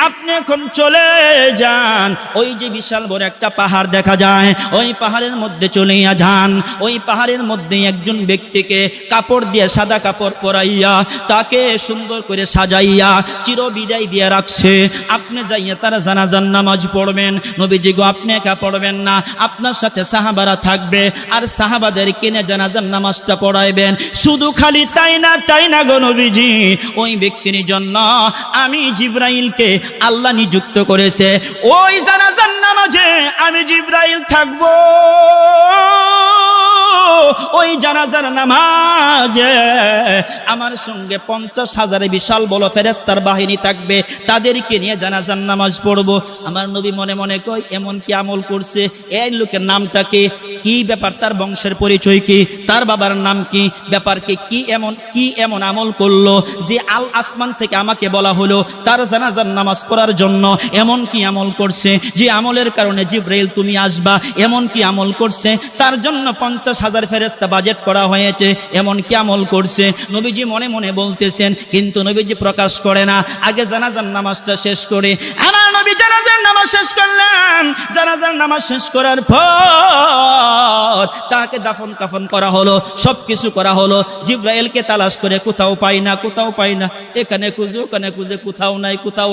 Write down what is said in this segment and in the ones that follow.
আপনি এখন চলে যান, ওই যে বিশাল বড় একটা পাহাড় দেখা যায়, ওই পাহাড়ের মধ্যে চলে যান। ওই পাহাড়ের মধ্যে একজন ব্যক্তিকে কাপড় দিয়ে, সাদা কাপড় পরাইয়া তাকে সুন্দর করে সাজাইয়া চির বিদায় দিয়ে রাখছে। আপনি যাইয়া তারা জানাজার নামাজ পড়বেন। নবীজি গো, আপনি একা পড়বেন না, আপনার সাথে সাহাবারা থাকবে, আর সাহাবাদের কিনে জানাজার নামাজটা পড়াইবেন। শুধু খালি তাই না গো নবীজি, ওই ব্যক্তির জন্য আমি জিবরাইলকে আল্লাহ নিযুক্ত করেছে। ওই জানাজার নামাজে আমি জিবরাইল থাকবো। ওই জানাজার নামাজে আমার সঙ্গে 50,000 বিশাল বড় ফেরেশতার বাহিনী থাকবে, তাদেরকে নিয়ে জানাজার নামাজ পড়বো। আমার নবী মনে মনে কয়, এমন কি আমল করছে? এই লোকের নামটা কি ব্যাপার, তার বংশের পরিচয় কি, তার বাবার নাম কি, ব্যাপার কি এমন আমল করলো যে আসমান থেকে আমাকে বলা হলো তার জানাজার নামাজ পড়ার জন্য? এমন কি আমল করছে যে আমলের কারণে জিবরাইল তুমি আসবা? এমন কি আমল করছে তার জন্য 50,000 ফেরেশতা বাজেট করা হয়েছে? এমন কি আমল করছে? নবীজি মনে মনে বলতেছেন, কিন্তু নবীজি প্রকাশ করে না। আগে জানাজার নামাজটা শেষ করে, আমার নবী জানাজার নামাজ শেষ করলেন। জানাজার নামাজ শেষ করার পর তাকে দাফন কাফন করা হলো, সবকিছু করা হলো। জিবরাইলকে তালাশ করে কোথাও পাই না, এখানে খুঁজে ওখানে খুঁজে, কোথাও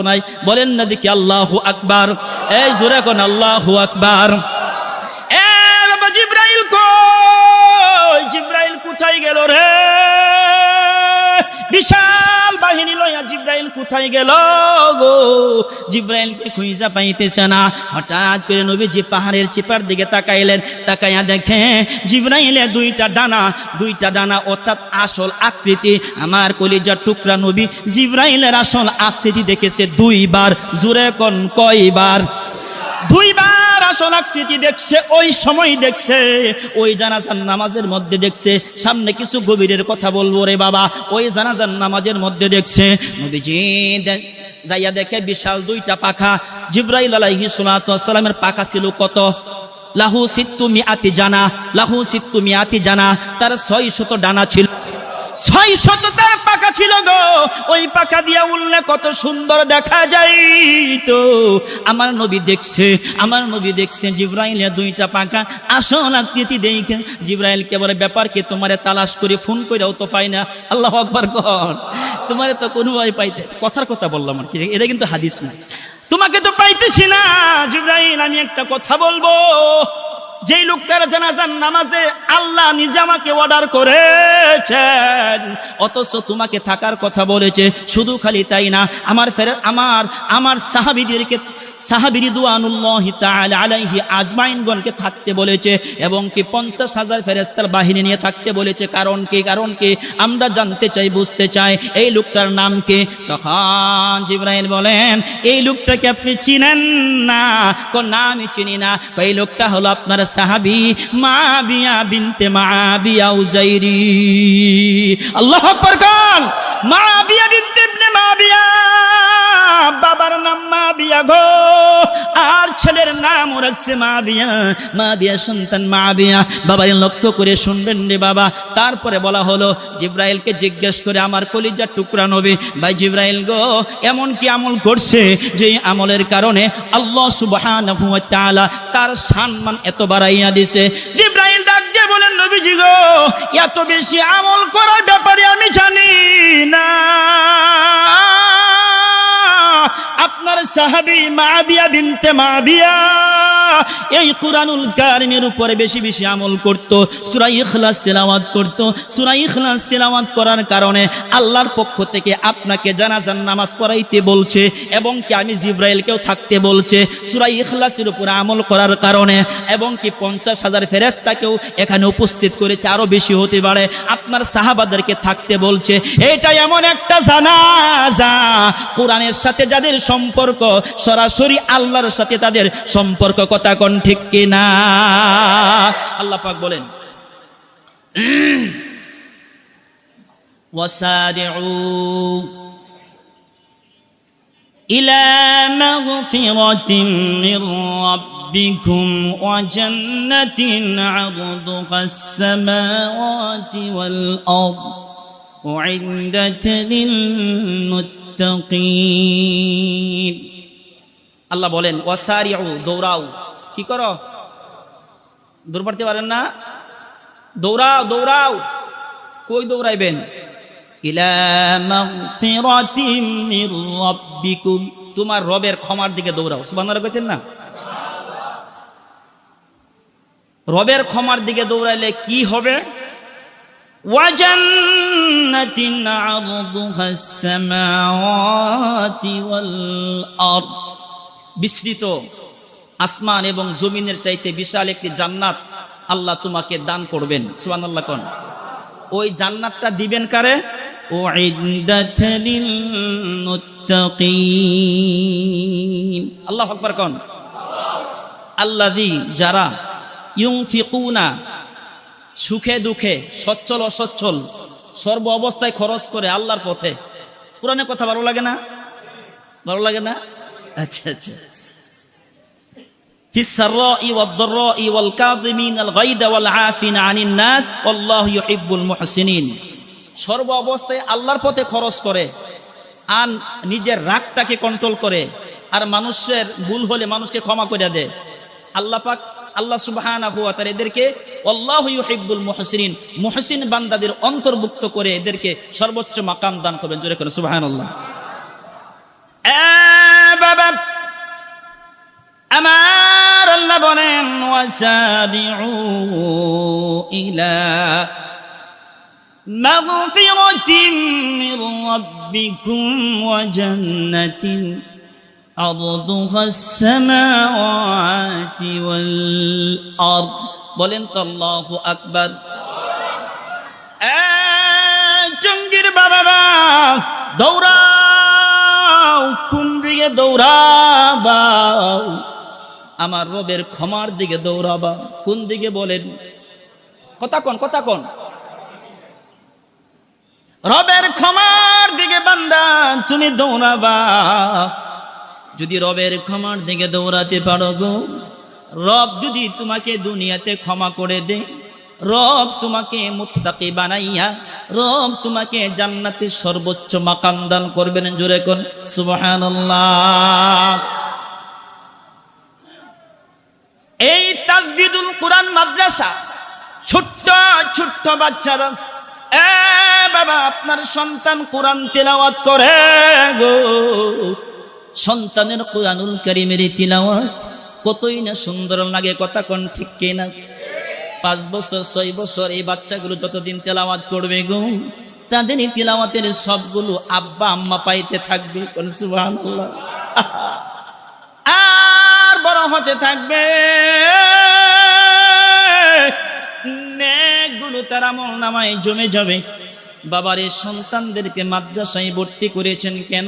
নাই। বলেন না দেখি আল্লাহু আকবার। এই জোরে কোন আল্লাহু আকবার। জিবরাইল কই? জিবরাইল কোথায় গেল রে? বিশাল বাহিনী লইয়া জিবরাইল কোথায় গেল গো? জিবরাইলকে খুঁজা পাইতেছে না। হঠাৎ করে নবীজি পাহাড়ের চিপার দিকে তাকাইলেন। তাকাইয়া দেখে জিবরাইলের দুইটা ডানা অর্থাৎ আসল আকৃতি। আমার কলিজার টুকরা নবী জিবরাইলের আসল আকৃতি দেখেছে 2 বার। জোরে কোন কয়বার? 2 বার আসল আকৃতি দেখছে। ওই সময় দেখছে, ওই জানাজার নামাজের মধ্যে দেখছে। সামনে কিছু গভীরের কথা বলবো রে বাবা। ওই জানাজার নামাজের মধ্যে দেখছে নবীজি যাইয়া দেখে বিশাল 2টা পাখা। জিবরাইল আলাইহিস সালাতু ওয়াস সালামের পাখা ছিল কত? লাহু সিত্তু মিআতি জানা, তার 600 ডানা ছিল। 600 তার পাখা ছিল গো। ওই পাখা দিয়া উড়লে কত সুন্দর দেখা যায় তো। আমার নবী দেখছে জিবরাইলের 2টা পাখা আসল আকৃতি দেখে জিবরাইলকে বলে, ব্যাপার কি? তোমারে তালাশ করে ফোন কইরাও তো পাই না। আল্লাহু আকবার কর। তোমারে তো কোনো ভয় পাইতে, কথার কথা বললাম আর কি, এটা কিন্তু হাদিস না। তোমাকে তো পাইতেছি না জিবরাইল, আমি একটা কথা বলবো। যেই লোকটার জানাজার নামাজে আল্লাহ নিজে আমাকে অর্ডার করেছেন, অথচ তোমাকে থাকার কথা বলেছে। শুধু খালি তাই না, আমার সাহাবী রিদওয়ানুল্লাহি তাআলা আলাইহি আজমাইনগণকে থাকতে বলেছে, এবং কি 50,000 ফেরেশতার বাহিনী নিয়ে থাকতে বলেছে। কারণ কি আমরা জানতে চাই, বুঝতে চাই এই লোকটার নাম কি? তখন জিবরাইল বলেন, এই লোকটাকে আপনি চিনেন না? না, আমি চিনি না। এই লোকটা হলো আপনার সাহাবী মাবিয়া বিনতে মাবিয়া উজাইরি। আল্লাহু আকবার কান। মাবিয়া বিনতে ইবনে মাবিয়া, বাবার নাম মাবিয়া গো, আর ছেলের নাম রাখছে মাবিয়া সন্তান মাবিয়া। বাবার লক্ষ্য করে শুনবেন রে বাবা। তারপরে বলা হলো, জিবরাইলকে জিজ্ঞেস করে, আমার কলিজার টুকরা নবী, ভাই জিবরাইল গো, এমন কি আমল করছে যে আমলের কারণে আল্লাহ সুবহানাহু ওয়া তাআলা তার সম্মান এত বাড়াইয়া দিয়েছে? জিবরাইল ডাক দিয়ে বলেন, নবীজি গো, এত বেশি আমল করার ব্যাপারে আমি জানি না। আপনার সাহাবী মাবিয়া বিনতে মাবিয়া এই কুরআনুল কারীমের উপরে বেশি বেশি আমল করত, সূরা ইখলাস তেলাওয়াত করত। সূরা ইখলাস তেলাওয়াত করার কারণে আল্লাহর পক্ষ থেকে আপনাকে জানাজার নামাজ পড়াইতে বলছে, এবং কি আমি জিবরাইলকেও থাকতে বলছে সূরা ইখলাসের উপরে আমল করার কারণে, এবং কি 50,000 ফেরেশতাকেও এখানে উপস্থিত করেছে, আরো বেশি হতে পারে। আপনার সাহাবাদেরকে থাকতে বলছে। এটা এমন একটা জানাজা, কোরআনের সাথে যাদের সম্পর্ক, সরাসরি আল্লাহর সাথে তাদের সম্পর্ক। কথা কোন ঠিক কিনা? আল্লাহ পাক বলেন, ওয়াসারিউ ইলা মাগফিরাতিন মির রাব্বিকুম ওয়া জান্নাতিন আরদুহাস সামাওয়াতি ওয়াল আরদ উইদ্দাত লিল মুত্তাকিন। আল্লাহ বলেন ওয়াসারিউ, দৌড়াও। কি করো? দৌড় পারতে পারেন না? দৌড়াও দৌড়াও। কই দৌড়াইবেন? ইলা মাগফিরাতিম মির রাব্বিকুম, তোমার রবের ক্ষমার দিকে দৌড়াও। সুবহানাল্লাহ কইতেন না? রবের ক্ষমার দিকে দৌড়াইলে কি হবে? ওয়া জান্নাতিন আরদুহাস সামাওয়াতি ওয়াল আরদ, বিস্তৃত আসমান এবং জমিনের চাইতে বিশাল একটি জান্নাত আল্লাহ তোমাকে দান করবেন। সুবহানাল্লাহ কোন? ওই জান্নাতটা দিবেন কারে? উইদ্দাত লিল মুত্তাকিন। আল্লাহু আকবার কোন? আল্লাযী, যারা ইউনফিকুনা, সুখে দুঃখে, সচ্ছল অসচ্ছল, সর্ব অবস্থায় খরচ করে আল্লাহর পথে। কোরআনের কথা ভালো লাগে না? ভালো লাগে না? আচ্ছা আচ্ছা। ফিস সাররাই ওয়াদ দাররাই ওয়াল কাযিমিনাল গায়যা ওয়াল আফিনা আনিন নাস আল্লাহু ইউহিব্বুল মুহসিনিন। সর্ব অবস্থায় আল্লাহর পথে খরচ করে আর নিজের রাগটাকে কন্ট্রোল করে, আর মানুষের ভুল হলে মানুষকে ক্ষমা করে দেয়। আল্লাহ পাক, আল্লাহ সুবহানাহু ওয়া তাআলা এদেরকে আল্লাহু ইউহিব্বুল মুহসিনিন, মুহসিন বান্দাদের অন্তর্ভুক্ত করে এদেরকে সর্বোচ্চ মাকাম দান করবেন। জোরে করে সুবহানাল্লাহ। বাবা আমার আল্লাহ বলেন ওয়াসাবিউ ইলা মাগফিরাতিম মির রাব্বিকুম ওয়া জান্নাতিন আরদুহাস সামাওয়াতি ওয়াল আরদ। বলেন তো আল্লাহু আকবার। জঙ্গির বাবারা দৌড়াও, কোন দিকে দৌড়াবা? আমার রবের ক্ষমার দিকে দৌড়াবা। কোন দিকে বলেন? কথা কোন, কথা কোন? রবের ক্ষমার দিকে বান্দা তুমি দৌড়াবা। যদি রবের ক্ষমার দিকে দৌড়াতে পারো গো, রব যদি তোমাকে দুনিয়াতে ক্ষমা করে দে, রব তোমাকে মুত্তাকি বানাইয়া রব তোমাকে জান্নাতের সর্বোচ্চ মাকাম দান করবেন। জোরে কোন সুবহানাল্লাহ। এই তাজবিদুল কোরআন মাদ্রাসা, ছোট্ট ছোট্ট বাচ্চারা, বাবা আপনার সন্তান কোরআন তেলাওয়াত করে গো, সন্তানের কোরআনুল কারীমের তিলাওয়াত কতই না সুন্দর লাগে। কথা কোন ঠিক কিনা? 5 বছর 6 বছর এই বাচ্চাগুলো যতদিন তেলাওয়াত করবে গো, তাদের এই তিলাওয়াতের সবগুলো আব্বা আম্মা পাইতে থাকবে। কোন সুবহানাল্লাহ। আর বড় হতে থাকবে, নেকগুলো তার আমলনামায় জমে যাবে। বাবার এই সন্তানদেরকে মাদ্রাসায় ভর্তি করেছেন কেন?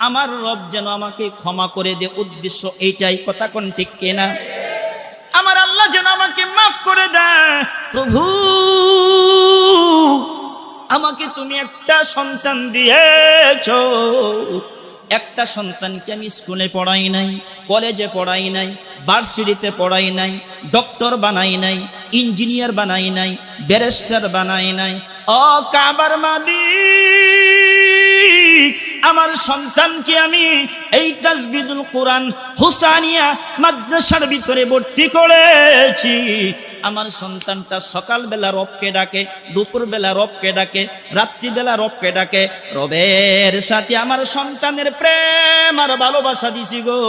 আমার রব যেন আমাকে ক্ষমা করে দে, উদ্দেশ্য এইটাই। কথা কোন ঠিক কিনা? আমার আল্লাহ যেন আমাকে মাফ করে দেয়। প্রভু আমাকে তুমি একটা সন্তান দিয়েছো, একটা সন্তানকে আমি স্কুলে পড়াই নাই, কলেজে পড়াই নাই, ভার্সিটিতে পড়াই নাই, ডক্টর বানাই নাই, ইঞ্জিনিয়ার বানাই নাই, ব্যারিস্টার বানাই নাই। ও কাবার মালিক, আমার সন্তানকে আমি এই তাজবিদুল কোরআন হুসানিয়া মাদ্রাসার ভিতরে ভর্তি করেছি। আমার সন্তানটা সকালবেলা রবকে ডাকে, দুপুরবেলা রবকে ডাকে, রাত্রিবেলা রবকে ডাকে। রবের সাথে আমার সন্তানের প্রেম আর ভালোবাসা দিছি গো।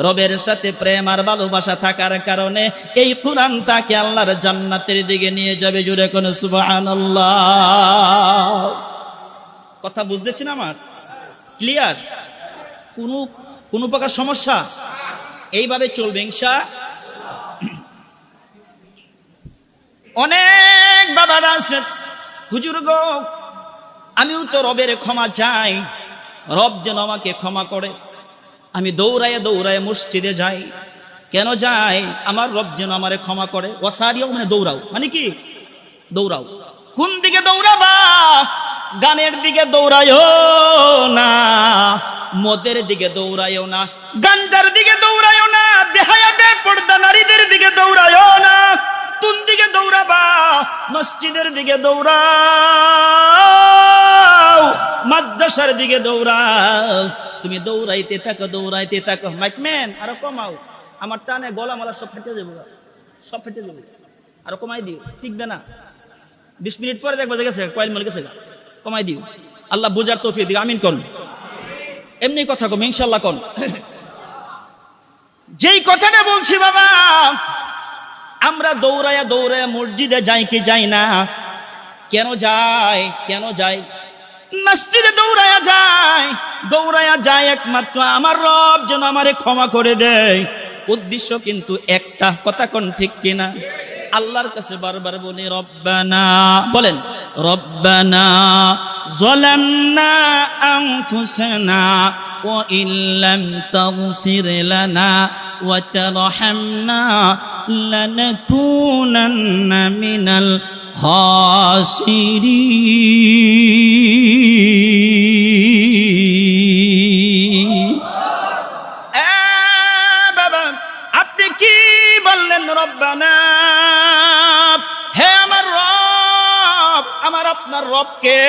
রবের সাথে প্রেম আর ভালোবাসা থাকার কারণে এই কোরআন তাকে আল্লাহর জান্নাতের দিকে নিয়ে যাবে। জুড়ে কোন সুবহানাল্লাহ। কথা বুঝতেছেন আমার? ক্লিয়ার? কোনো প্রকার সমস্যা? এইভাবে চলবে ইনশাআল্লাহ। অনেক বাবারা আছে, হুজুর গো আমিও তো রবের ক্ষমা চাই, রব যেন আমাকে ক্ষমা করে। আমি দৌড়ায় দৌড়ায় মসজিদে যাই। কেন যাই? আমার রব যেন আমারে ক্ষমা করে। ওয়াসারিও মানে দৌড়াও, মানে কি? দৌড়াও। কোন দিকে দৌড়াবা? গানের দিকে দৌড়ায়ও না, মদের দিকে দৌড়ায়ও না, গাঞ্জার দিকে দৌড়ায়ও না, বেহায়া বেপর্দা নারীদের দিকে দৌড়ায়ও না। কোন দিকে দৌড়াবা? মসজিদের দিকে দৌড়াও, মাদ্রাসার দিকে দৌড়াও। তুমি দৌড়াইতে থাকো মাইকম্যান আরো কমাও, আমার টানে গলা মালা সব ফেটে যাবো, সব ফেটে যাবো, আরো কমাই দিও, টিকবে না। 20 মিনিট পরে দেখবো যে গেছে কয়েল মনে গেছে, কমাই দিও। আল্লাহ বুঝার তৌফিক দিক, আমিন কোন। এমনি কথা কম ইনশাল্লাহ কোন। যেই কথাটা বলছি বাবা, আমরা দৌড়ায়া মসজিদে যাই কি যাই না? কেন যাই? মসজিদে দৌড়ায়া যায় একমাত্র আমার রব যেন আমারে ক্ষমা করে দেয়। উদ্দেশ্য কিন্তু একটা, কথা কোন ঠিক কিনা? আল্লাহর কাছে বারবার বলি রব্বানা, বলেন রব্বানা যালামনা আনফুসানা ওয়া ইল্লাম তাগফির লানা ওয়া তারহামনা লানাকুনান্না মিনাল খাসিরিন। বাবা আপনি কি বললেন রব্বানা? হে আমার রব, আমার আপনার রবকে,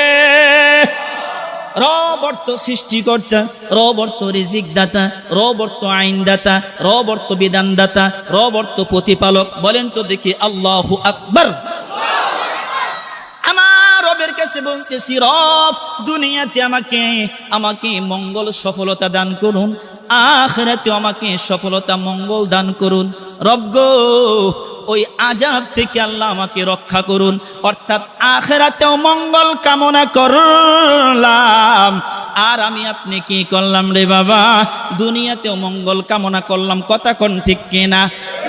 রব অর্থ সৃষ্টিকর্তা, রব অর্থ রিজিক দাতা, রব অর্থ আইন দাতা, রব অর্থ বিধান দাতা, রব অর্থ প্রতিপালক। বলেন তো দেখি আল্লাহু আকবার। আমার রবের কাছে বলতেছি রব দুনিয়াতে আমাকে মঙ্গল সফলতা দান করুন, আখিরাতে আমাকে সফলতা মঙ্গল দান করুন। রব গো ওই আযাব থেকে আল্লাহ আমাকে রক্ষা করুন, অর্থাৎ আখিরাতেও মঙ্গল কামনা করলাম। আর আমি আপনি কি করলাম রে বাবা? দুনিয়াতেও মঙ্গল কামনা করলাম, কথা কোন ঠিক কিনা?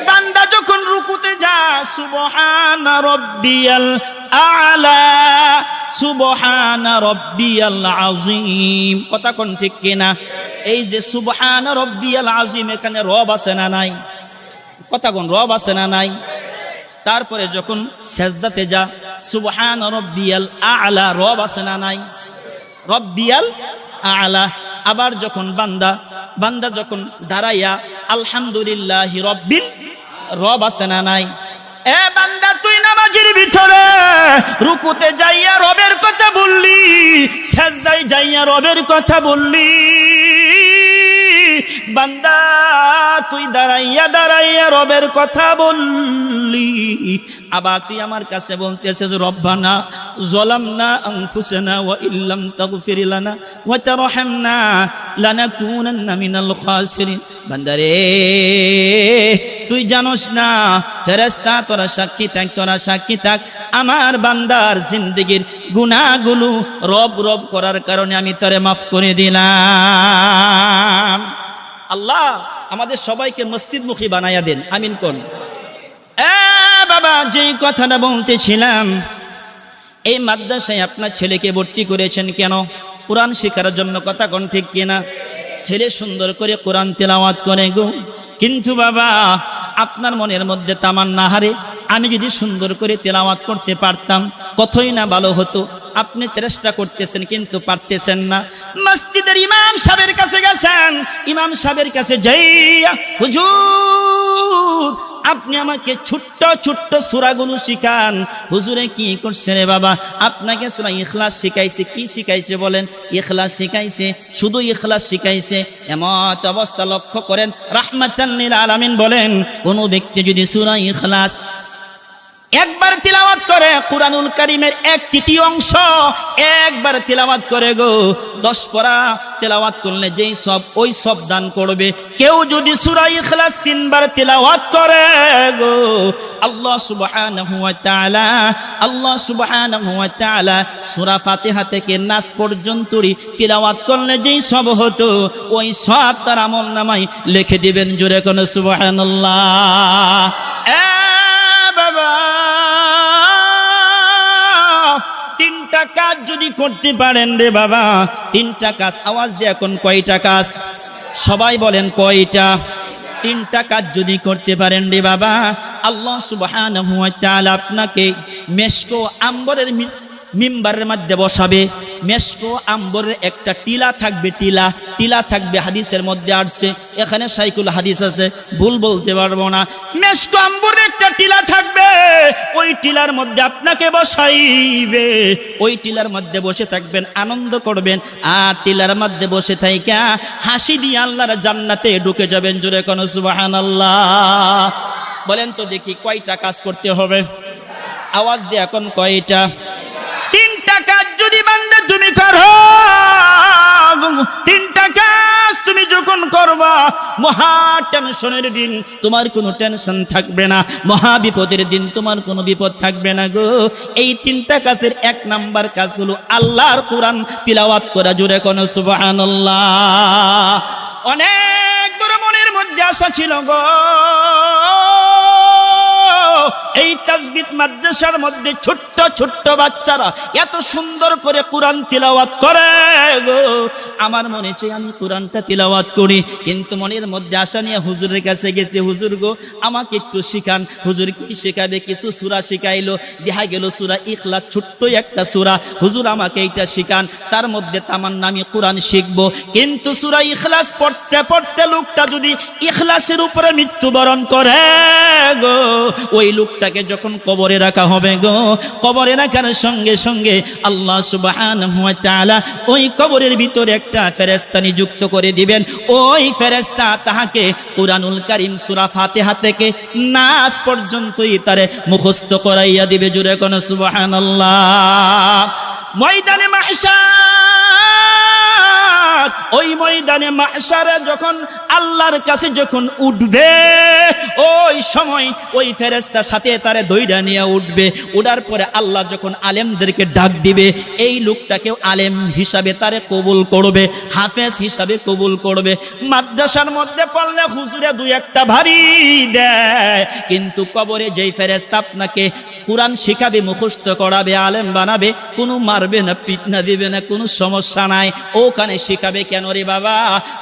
বান্দা যখন রুকুতে যায় সুবহানা রাব্বিয়াল আ'লা, সুবহানা রাব্বিয়াল আযীম, কথা কোন ঠিক কিনা? এই যে সুবহানা রাব্বিয়াল আযীম, এখানে রব আছে না নাই? কথা কোন রব আছে না নাই? তারপরে যখন সেজদাতে যা সুবহানা রাব্বিয়াল আ'লা, রব আছে না নাই? রাব্বিয়াল আ'লা। আবার যখন বান্দা যখন দাঁড়াইয়া আলহামদুলিল্লাহি রাব্বিল, রব আছে না নাই? এ বান্দা তুই নামাজের ভিতরে রুকুতে যাইয়া রবের কথা বললি, সেজদায় যাইয়া রবের কথা বললি, বান্দা তুই দাঁড়াইয়া রবের কথা বললি। আবার তুই আমার কাছে বলতেছিস রব্বানা যালামনা আনফুসানা ওয়া ইল্লাম তাগফির লানা ওয়া তারহামনা লানাকুনান্না মিনাল খাসিরিন। বান্দারে তুই জানোস না, ফেরেশতা তোরা সাক্ষী থাক, আমার বান্দার জিন্দেগির গুনাহগুলো রব করার কারণে আমি তোরে মাফ করে দিলাম। আল্লাহ আমাদের সবাইকে মসজিদমুখী বানায়া দেন, আমিন কোন। বাবা যেই কথাটা বলতেছিলাম, এই মাদ্রাসায় আপনার ছেলেকে ভর্তি করেছেন কেন? কোরআন শেখার জন্য, কথা কোন ঠিক কিনা? ছেলে সুন্দর করে কোরআন তেলাওয়াত করে গো, কিন্তু বাবা আপনার মনের মধ্যে তামান্না, হারে আমি যদি সুন্দর করে তেলাওয়াত করতে পারতাম কতই না ভালো হতো। আপনি চেষ্টা করতেছেন কিন্তু পারতেছেন না। মসজিদের ইমাম সাহেবের কাছে গেছেন, ইমাম সাহেবের কাছে যাইয়া হুজুর আপনি আমাকে ছোট্ট সূরাগুলো শিখান। হুজুরে কি করছে রে বাবা? আপনাকে সূরা ইখলাস শিখাইছে। কি শিখাইছে বলেন? ইখলাস শিখাইছে, শুধু ইখলাস শিখাইছে। এমত অবস্থা লক্ষ্য করেন, রাহমাতাল লিল আলামিন বলেন, কোন ব্যক্তি যদি সূরা ইখলাস একবার তিলাওয়াত করে, কুরআনুল কারীমের 1/3 অংশ একবার তিলাওয়াত করে গো, 10 পারা তিলাওয়াত করলে যেই সব ওই সব দান করবে। কেউ যদি সূরা ইখলাস 3 বার তিলাওয়াত করে গো, আল্লাহ সুবহানাহু ওয়া তাআলা সূরা ফাতিহা থেকে নাস পর্যন্ত তিলাওয়াত করলে যেই সব হতো ওই সব তার আমলনামায় লিখে দিবেন। জোরে কোন সুবহানাল্লাহ। বাবা 3টা কাজ যদি করতে পারেন রে বাবা, 3টা কাজ, আওয়াজ দিয়ে এখন কয়টা কাজ? সবাই বলেন কয়টা? 3টা কাজ যদি করতে পারেন রে বাবা, আল্লাহ সুবহানাহু ওয়া তাআলা আপনাকে মেশক আম্বরের মিম্বারের মধ্যে বসাবে, মেশকো আম্বরের একটা টিলা থাকবে, টিলা থাকবে, হাদিসের মধ্যে আসছে, এখানে সাইকুল হাদিস আছে, ভুল বলতে পারবো না। মেশকো আম্বরের একটা টিলা থাকবে, ওই টিলার মধ্যে আপনাকে বসাইবে, ওই টিলার মধ্যে বসে থাকবেন, আনন্দ করবেন, আর টিলার মধ্যে বসে থাইকা হাসি দিয়ে আল্লাহর জান্নাতে ঢুকে যাবেন। জোরে কোন সুবহানাল্লাহ। বলেন তো দেখি কয়টা কাজ করতে হবে? আওয়াজ দিয়ে এখন কয়টা? 3টা কাজ যদি বান্দা তুমি করো, 3টা কাজ তুমি যখন করবা, মহা টেনশনের দিন তোমার কোনো টেনশন থাকবে না, মহা বিপদের দিন তোমার কোনো বিপদ থাকবে না গো। এই 3টা কাজের 1 নাম্বার কাজ হলো আল্লাহর কোরআন তিলাওয়াত করা। জোরে কোন সুবহানাল্লাহ। অনেক বড় মনের মধ্যে আশা ছিল গো, এই তাসবিহ মাদ্রাসার মধ্যে ছোট্ট ছোট্ট বাচ্চারা এত সুন্দর করে কোরআন তিলাওয়াত করে গো। আমার মনে চাই আমি কোরআনটা তিলাওয়াত করি, কিন্তু মনের মধ্যে আশা নিয়ে হুজুরের কাছে গেছে, হুজুর গো আমাকে একটু শিখান। হুজুর কি শেখাবে? কিছু সূরা শিখাইলো, দেখা গেল সূরা ইখলাস, ছোট্ট একটা সূরা। হুজুর আমাকে এইটা শিখান, তার মধ্যে তামান্না আমি কোরআন শিখবো। কিন্তু সূরা ইখলাস পড়তে পড়তে লোকটা যদি ইখলাসের উপরে মৃত্যুবরণ করে গো, ওই লোকটাকে যখন কবরে রাখা হবে গো, কবরে রাখার সঙ্গে সঙ্গে আল্লাহ সুবহানাহু ওয়া তাআলা ওই কবরের ভিতরে একটা ফেরেশতা নিযুক্ত করে দিবেন। ওই ফেরেশতা তাহাকে কুরআনুল কারীম সূরা ফাতিহা থেকে নাস পর্যন্তই তারে মুখস্থ করাইয়া দিবে। জোরে কোন সুবহানাল্লাহ। ময়দানে মাহশার, ওই ময়দানে মাহশারে যখন আল্লাহর কাছে যখন উঠবে, ওই সময় ওই ফেরেশতা সাথে তারে দইরা নিয়ে উঠবে। উঠার পরে আল্লাহ যখন আলেমদেরকে ডাক দিবে, এই লোকটাকেও আলেম হিসাবে তারে কবুল করবে, হাফেজ হিসাবে কবুল করবে। মাদ্রাসার মধ্যে পড়লে হুজুরে 2-1টা ভারী দেয়, কিন্তু কবরে যেই ফেরেশতা আপনাকে কোরআন শিখাবে, মুখস্থ করাবে, আলেম বানাবে, কোনো মারবে না, পিটনা দিবে না, কোনো সমস্যা নাই। ওখানে শিখাবে কেন রে বাবা?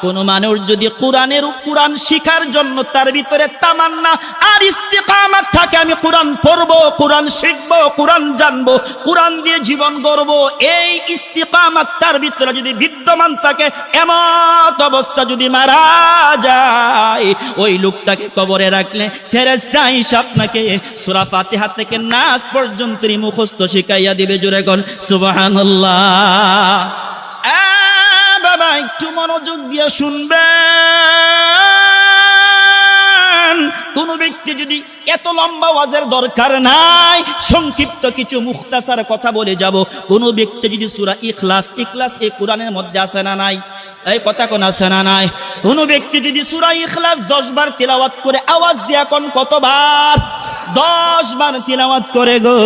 কোনো মানুষ যদি কোরআন শিখার জন্য তার ভিতরে তামান্না আর ইস্তিকামাত থাকে, আমি কোরআন পড়বো, কোরআন শিখবো, কোরআন জানবো, কোরআন দিয়ে জীবন গড়বো, এই ইস্তিকামাত তার ভিতরে যদি বিদ্যমান থাকে, এমত অবস্থা যদি মারা যায়, ওই লোকটাকে কবরে রাখলে ফেরেশতা এসে আপনাকে সূরা ফাতিহা থেকে নাস পর্যন্ত মুখস্থ শিখাইয়া দিবে। জোরে কোন সুবহানাল্লাহ। বাবা একটু মনোযোগ দিয়ে শুনবেন। কোন ব্যক্তি যদি, এত লম্বা ওয়াজের দরকার নাই, সংক্ষিপ্ত কিছু মুখতাসার কথা বলে যাব। কোন ব্যক্তি যদি সূরা ইখলাস এই কোরআনের মধ্যে আছে না নাই? এই কথা কোন আছে না নাই? কোন ব্যক্তি যদি সূরা ইখলাস 10 বার তিলাওয়াত করে, আওয়াজ দিয়া কোন কতবার? 10 বার তিলাওয়াত করে গো,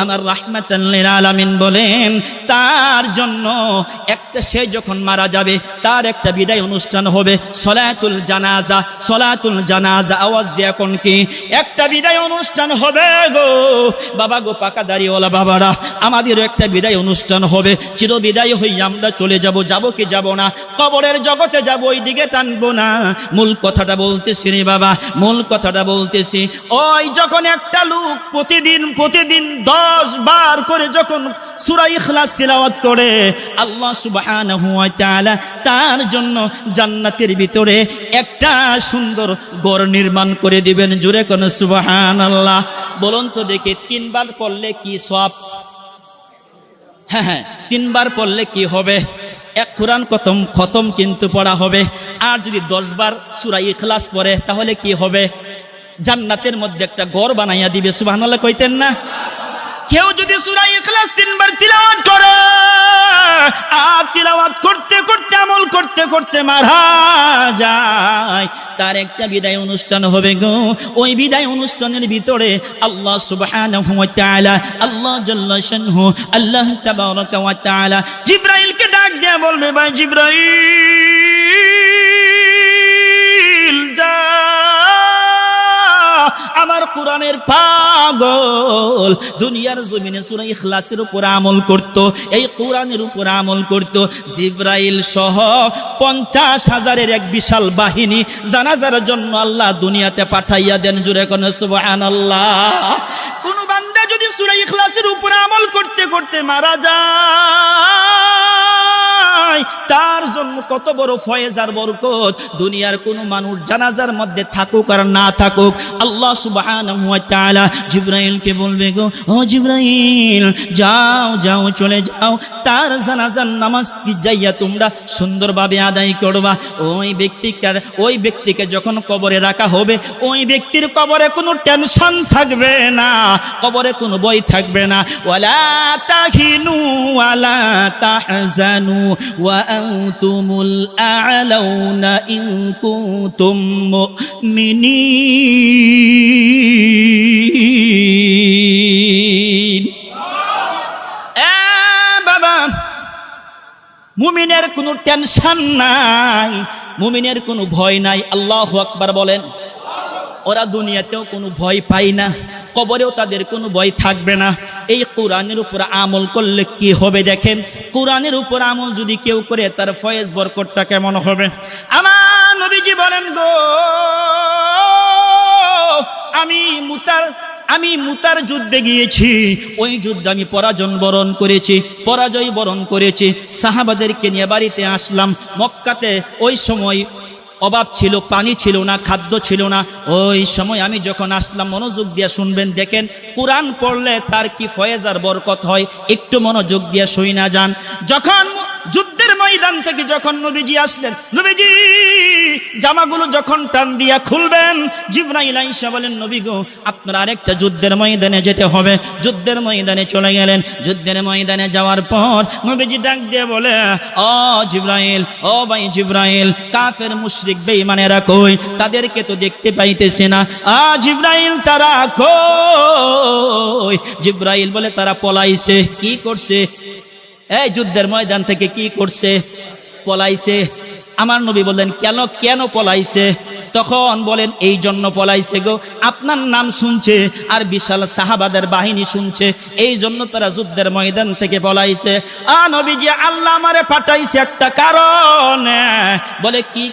আমার রাহমাতাল লিল আলামিন বলেন তার জন্য একটা, সে যখন মারা যাবে তার একটা বিদায় অনুষ্ঠান হবে, সলাতুল জানাজা। আওয়াজ দিয়ে এখন কি একটা বিদায় অনুষ্ঠান হবে গো বাবা গো, পাকা দাড়িওয়ালা বাবারা, আমাদেরও একটা বিদায় অনুষ্ঠান হবে। চির বিদায় হই আমরা চলে যাব কি যাব না? কবরের জগতে যাব, ওই দিকে টানবো না। মূল কথাটা বলতেছি রে বাবা, মূল কথাটা বলতেছি। ওই যখন একটা লোক প্রতিদিন 10 বার করে যখন সূরা ইখলাস তিলাওয়াত করে, আল্লাহ সুবহানাহু ওয়া তাআলা তার জন্য জান্নাতের ভিতরে একটা সুন্দর ঘর নির্মাণ করে দিবেন। জোরে কোন সুবহানাল্লাহ। বলুন তো দেখি 3 বার পড়লে কি সওয়াব? হ্যাঁ 3 বার পড়লে কি হবে? এক কোরআন খতম কিন্তু পড়া হবে। আর যদি 10 বার সূরা ইখলাস পড়ে তাহলে কি হবে? জান্নাতের মধ্যে একটা ঘর বানাইয়া দিবে। সুবহানাল্লাহ কইতেন না? কেউ যদি সূরা ইখলাস 3 বার তিলাওয়াত করে, আর তিলাওয়াত করতে করতে আমল করতে করতে মারা যায়, তার একটা বিদায় অনুষ্ঠান হবে গো। ওই বিদায় অনুষ্ঠানের ভিতরে আল্লাহ সুবহানাহু ওয়া তাআলা, আল্লাহ জাল্লা শানহু, আল্লাহ তাবারাকা ওয়া তাআলা জিবরাইলকে ডাক দিয়ে বলবে, ভাই জিবরাইল যা, আমার কোরআনের পাগল দুনিয়ার জমিনে সূরা ইখলাসের উপর আমল করত, এই কোরআনের উপর আমল করত। জিবরাইল সহ 50,000-এর এক বিশাল বাহিনী জানাজার জন্য আল্লাহ দুনিয়াতে পাঠাইয়া দেন। জুড়ে কোন সুবহানাল্লাহ। কোন বান্দা যদি সূরা ইখলাসের উপরে আমল করতে করতে মারা যায়, তার জন্য কত বড় ফয়েজ আর বরকত। দুনিয়ার কোন মানুষ জানাজার মধ্যে থাকুক আর না থাকুক, আল্লাহ সুবহানাহু ওয়া তাআলা জিবরাইলকে বলবে, গো ও জিবরাইল, যাও যাও চলে যাও, তার জানাজার নামাজ কি যাইয়া তোমরা সুন্দরভাবে আদায় করবা। ওই ব্যক্তিকে যখন কবরে রাখা হবে, ওই ব্যক্তির কবরে কোনো টেনশন থাকবে না, কবরে কোনো ভয় থাকবে না। ওয়ালা তাহিনু ওয়ালা তাহজানু ওয়া আনতুমুল আ'লাউনা ইন কুনতুম মুমিনিন। বাবা, মুমিনের কোনো টেনশন নাই, মুমিনের কোনো ভয় নাই। আল্লাহু আকবার বলেন। ওরা দুনিয়াতেও কোনো ভয় পায় না, কবরেও তাদের কোনো ভয় থাকবে না। এই কোরআনের উপর আমল করলে কি হবে দেখেন। কোরআনের উপর আমল যদি কেউ করে, তার ফয়েজ বরকতটা কেমন হবে। আমার নবীজি বলেন, গো আমি মুতার যুদ্ধে গিয়েছি, ওই যুদ্ধে আমি পরাজয় বরণ করেছি। সাহাবাদেরকে নিয়ে বাড়িতে আসলাম। মক্কাতে ওই সময় অভাব ছিল, পানি ছিল না, খাদ্য ছিল না। ওই সময় আমি যখন আসলাম, মনোযোগ দিয়ে শুনবেন, দেখেন কোরআন পড়লে তার কি ফয়েজ আর বরকত হয়, একটু মনোযোগ দিয়ে শুই না যান। যখন যুদ্ধের ময়দান থেকে যখন নবীজি আসলেন, নবীজি জামাগুলো যখন টান দিয়া খুলবেন, জিবরাইল আইসা বলেন, নবী গো, আপনার আরেকটা যুদ্ধের ময়দানে যেতে হবে। যুদ্ধের ময়দানে চলে গেলেন। যুদ্ধের ময়দানে যাওয়ার পর নবীজি ডাক দিয়ে বলে, ও জিবরাইল, ও ভাই জিবরাইল, কাফের মুশরিক বেঈমানেরা কই? তাদেরকে তো দেখতে পাইতেছে না। জিবরাইল, তারা কই? জিবরাইল বলে, তারা পলাইছে। কি করছে? এই যুদ্ধের ময়দান থেকে কি করছে? পলাইছে। আমার নবী বললেন, কেন পলাইছে? তখন বলেন, এই জন্য পলাইছে গো, আপনার নাম শুনছে আর বিশাল সাহাবাদের বাহিনী শুনছে, এই জন্য তারা যুদ্ধের ময়দান থেকে পলাইছে। নবীজি, আল্লাহ আমারে পাঠাইছে একটা কারণ। বলে, কি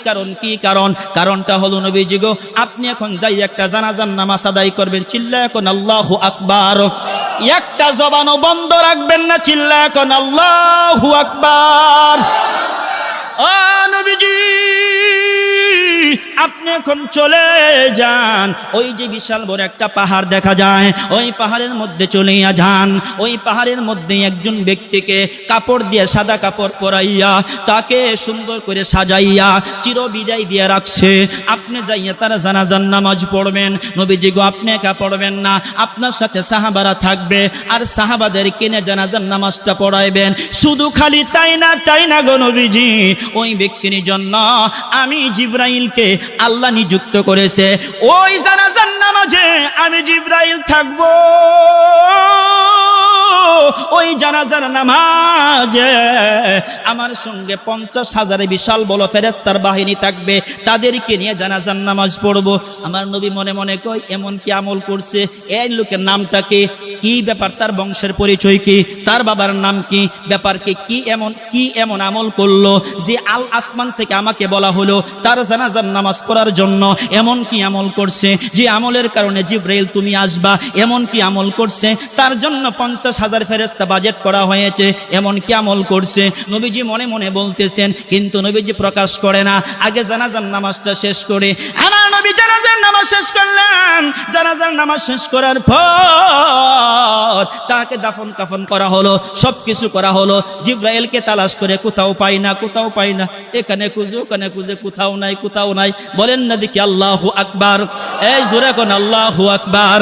কারণ? কারণটা হলো, নবীজি গো, আপনি এখন যাই একটা জানাজার নামাজ আদায় করবেন। চিল্লা এখন আল্লাহু আকবার। একটা জবানও বন্ধ রাখবেন না, চিল্লা এখন আল্লাহু আকবার। নবীজি, আপনি এখন চলে যান। ওই যে বিশাল বড় একটা পাহাড় দেখা যায়, ওই পাহাড়ের মধ্যে চলে যান। ওই পাহাড়ের মধ্যে একজন ব্যক্তিকে কাপড় দিয়ে, সাদা কাপড় পরাইয়া, তাকে সুন্দর করে সাজাইয়া চির বিদায় দিয়ে রাখছে। আপনি যাইয়া তারা জানাজার নামাজ পড়বেন। নবীজি গো, আপনি একা পড়বেন না, আপনার সাথে সাহাবারা থাকবে, আর সাহাবাদের কিনে জানাজার নামাজটা পড়াইবেন। শুধু খালি তাই না গো নবীজি, ওই ব্যক্তির জন্য আমি জিবরাইলকে আল্লাহ নিযুক্ত করেছে। ওই জানাজার নামাজে আমি জিবরাইল থাকবো। ওই জানাজার নামাজে আমার সঙ্গে 50,000 বিশাল বড় ফেরেশতার বাহিনী থাকবে, তাদেরকে নিয়ে জানাজার নামাজ পড়বো। আমার নবী মনে মনে কয়, এমন কি আমল করছে? এই লোকের নামটা কি ব্যাপার, তার বংশের পরিচয় কি, তার বাবার নাম কি, ব্যাপার কি এমন আমল করলো যে আসমান থেকে আমাকে বলা হলো তার জানাজার নামাজ পড়ার জন্য? এমন কি আমল করছে যে আমলের কারণে জিবরাইল তুমি আসবা? এমন কি আমল করছে তার জন্য 50,000 ফেরেশতা বাজেট করা হয়েছে? এমন কি আমল করছে? নবীজি মনে মনে বলতেছেন, কিন্তু নবীজি প্রকাশ করে না। আগে জানাজার নামাজটা শেষ করে, আমার নবী জানাজার নামাজ শেষ করলেন। জানাজার নামাজ শেষ করার পর তাকে দাফন কাফন করা হলো, সবকিছু করা হলো। জিবরাইলকে তালাশ করে কোথাও পাই না, এখানে খুঁজে ওখানে খুঁজে, কোথাও নাই। বলেন না দেখি আল্লাহু আকবার। এই জোরে কোন আল্লাহু আকবার।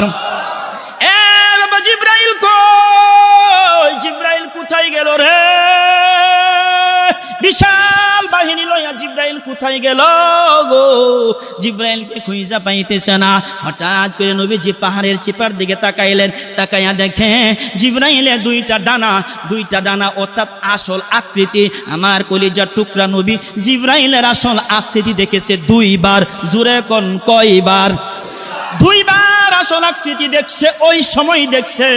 জিবরাইল কই? জিবরাইল কোথায় গেল রে? বিশাল বাহিনী লইয়া জিবরাইল কোথায় গেল গো? জিবরাইলকে খুঁজা পাইতেছে না। হঠাৎ করে নবীজি পাহাড়ের চিপার দিকে তাকাইলেন। তাকাইয়া দেখে জিবরাইলের দুইটা ডানা অর্থাৎ আসল আকৃতি। আমার কলিজার টুকরা নবী জিবরাইলের আসল আকৃতি দেখেছে 2 বার। জোরে কোন কয়বার? 2 বার আসল আকৃতি দেখছে। ওই সময় দেখছে,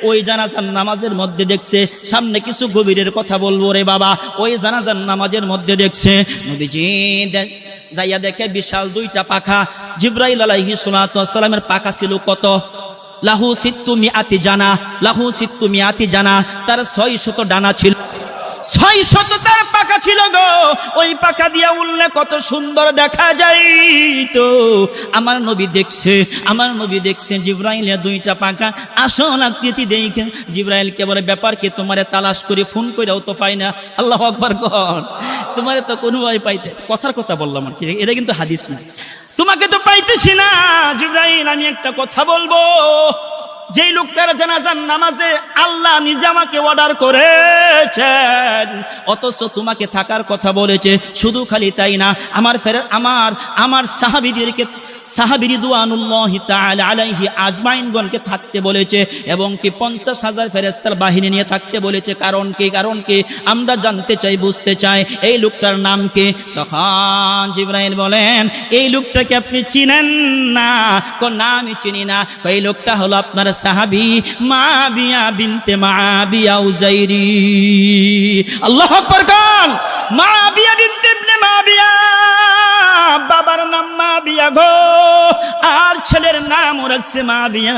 ওই জানাজার নামাজের মধ্যে দেখছে। সামনে কিছু গভীরের কথা বলবো রে বাবা। ওই জানাজার নামাজের মধ্যে দেখছে, নবীজি যাইয়া দেখে বিশাল 2টা পাখা। জিবরাইল আলাইহিস সালাতু ওয়াস সালামের পাখা ছিল কত? লাহু সিত্তু মিআতি জানা, লাহু সিত্তু মিআতি জানা, তার 600 ডানা ছিল, 600 তার পাখা ছিল গো। ওই পাখা দিয়া উড়লে কত সুন্দর দেখা যায় তো। আমার নবী দেখছে, আমার নবী দেখছে জিবরাইলের 2টা পাখা আসল আকৃতি দেখে জিবরাইলকে বলে, ব্যাপার কি, তোমারে তালাশ করে ফোন কইরাও তো পাই না। আল্লাহু আকবার কর, তোমারে তো কোনো ভয় পাইতে, কথার কথা বললাম আর কি, এটা কিন্তু হাদিস না, তোমাকে তো পাইতেছি না জিবরাইল। আমি একটা কথা বলবো, যেই লোকটার জানাজার নামাজে আল্লাহ নিজে আমাকে অর্ডার করেছেন, অথচ তোমাকে থাকার কথা বলেছে। শুধু খালি তাই না, আমার সাহাবীদেরকে, সাহাবী রিদওয়ানুল্লাহি তাআলা আলাইহি আজমাইনগণকে থাকতে বলেছে, এবং কি 50,000 ফেরেশতার বাহিনী নিয়ে থাকতে বলেছে। কারণ কি আমরা জানতে চাই, বুঝতে চাই এই লোকটার নাম কি। তখন জিবরাইল বলেন, এই লোকটাকে আপনি চিনেন না? না আমি চিনি না। এই লোকটা হলো আপনার সাহাবী মাবিয়া বিনতে মাবিয়া উজাইরি। আল্লাহু আকবার কান। মাবিয়া বিনতে ইবনে মাবিয়া, বাবার নাম মাবিয়া গো, আর ছেলের নাম রাখছে মাবিয়া,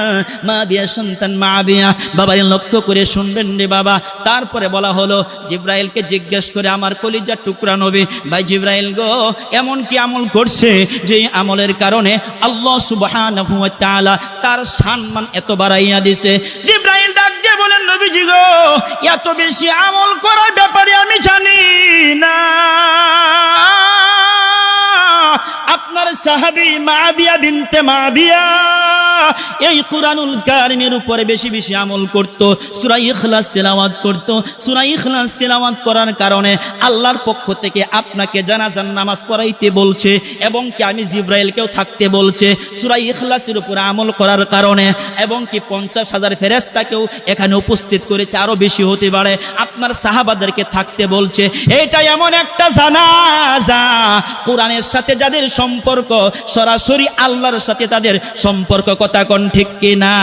মাবিয়া সন্তান মাবিয়া। বাবার লক্ষ্য করে শুনবেন রে বাবা। তারপরে বলা হলো, জিবরাইলকে জিজ্ঞেস করে, আমার কলিজার টুকরা নবী, ভাই জিবরাইল গো, এমন কি আমল করছে যে আমলের কারণে আল্লাহ সুবহানাহু ওয়া তাআলা তার সম্মান এত বাড়াইয়া দিছে? জিবরাইল ডাক দিয়ে বলেন, নবীজি গো, এত বেশি আমল করার ব্যাপারে আমি জানি না। আপনার সাহাবী মাবিয়া বিনতে মাবিয়া এই কুরআনুল কারীমের উপরে বেশি বেশি আমল করত, সূরা ইখলাস তেলাওয়াত করত। সূরা ইখলাস তেলাওয়াত করার কারণে আল্লাহর পক্ষ থেকে আপনাকে জানাজার নামাজ পড়াইতে বলছে, এবং কি আমি জিবরাইলকেও থাকতে বলছে সূরা ইখলাসের উপরে আমল করার কারণে, এবং কি 50,000 ফেরেশতাকেও এখানে উপস্থিত করেছে, আরো বেশি হতে পারে। আপনার সাহাবাদেরকে থাকতে বলছে। এটা এমন একটা জানাজা, কোরআনের সাথে যাদের সম্পর্ক, সরাসরি আল্লাহর সাথে তাদের সম্পর্ক, কথা কোন ঠিক কিনা?